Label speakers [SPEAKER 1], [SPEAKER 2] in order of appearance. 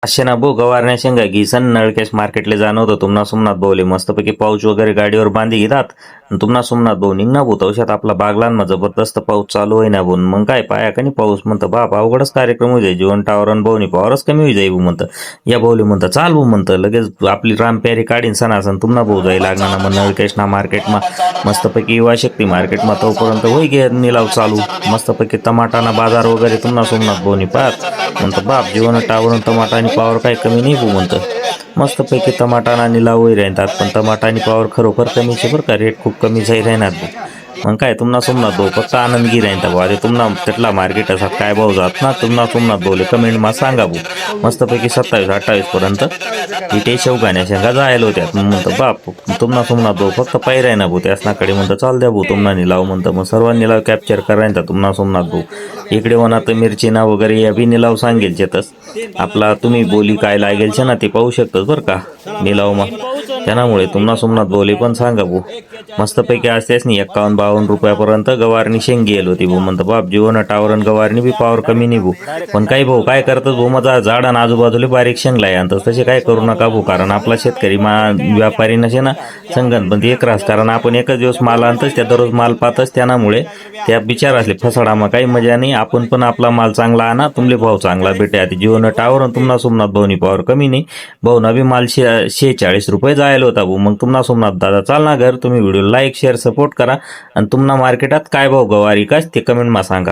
[SPEAKER 1] असे ना भाऊ गवारण्या शेंगा घिसन नळकेश मार्केटले जाणं होतं तुम्हाला सोमनाथ भाऊले मस्तपैकी पाऊच वगैरे गाडीवर बांधी घेतात आणि तुम्हाला सोमनाथ भाऊ निघणार भाऊ तवशात आपला बागलांना जबरदस्त पाऊस चालू आहे ना भाऊ मग काय पाया का नाही पाऊस म्हणतं बाप अवघडच कार्यक्रम होऊ जाई जीवन टावर भाऊनी पावरच कमी होई जाई भाऊ म्हणतं या भाऊले म्हणतं चाल भाऊ म्हणतं लगेच आपली रामप्यारी काढीन सणासन तुम्हाला भाऊ जाई लागणार ना मग नळकेशना मार्केटमा मस्तपैकी युवा शक्ती मार्केटमा तोपर्यंत होई गे निलाव चालू मस्तपैकी टमाटाना बाजार वगैरे तुम्हाला सोमनाथ भाऊनी पाहत म्हणतं बाप जीवन टावर टमाटा आणि पावर काय कमी नाही भाऊ म्हणतं मस्तपैकी टमाटाना निलाव होई राहतात पण टमाटा आणि पावर खरोखर कमीचे बरं का रेट खूप कमी जाई राहणार मग काय तुम्हाला सोमनाथ भाऊ फक्त आनंदगी राहीन भाऊ अरे तुम्हाला तिथला मार्केट असा काय भाऊ जात ना तुम्हाला सोमनाथ भाऊले कमेंटमा सांगा भाऊ मस्तपैकी 27-28 पर्यंत इथे शेवगाण्या शेंगा जायला होत्या म्हणतं बाप तुम्हाला सोमनाथ भाऊ फक्त पाय राही ना भाऊ त्यासनाकडे म्हणतं चाल द्या भाऊ तुम्हाला निलाव म्हणतं मग सर्व निलाव कॅप्चर करायचा तुम्हाला सोमनाथ भाऊ इकडे म्हणा तर मिरचीना वगैरे या बी निलाव सांगेल शेतच आपला तुम्ही बोली काय लागेल ना ते पाहू शकतात बरं का निलाव मग त्यामुळे तुम्हाला सोमनाथ भाऊले पण सांगा भाऊ मस्तपैकी असतेच नाही 51-52 रुपयापर्यंत गवारणी शेंगी गेली होती भाऊ म्हणतं बाप जीवन टावरन गवारणी बी पावर कमी नाही भाऊ पण काही भाऊ काय करतात भाऊ माझा झाड आणि आजूबाजूला बारीक शेंगला आहे तसे काय करू नका भाऊ कारण आपला शेतकरी व्यापारी नसे ना संगत पण एक रास कारण आपण एकच दिवस माल आणतच त्या दररोज माल पाहतच त्यामुळे त्या बिचार असले फसाडा मग काही मजा नाही आपण पण आपला माल चांगला आणा तुमले भाव चांगला भेटे आता जीवन टावर तुम्हाला सोमनाथ भाऊनी पावर कमी नाही भाऊ नवी माल 46 रुपये जायला होता भाऊ मग तुम्हाला सोमनाथ दादा चाल ना घर तुम्ही व्हिडिओ लाईक शेअर सपोर्ट करा आणि तुम्हाला मार्केटात काय भाव गवारी काय ते कमेंटमा सांगा।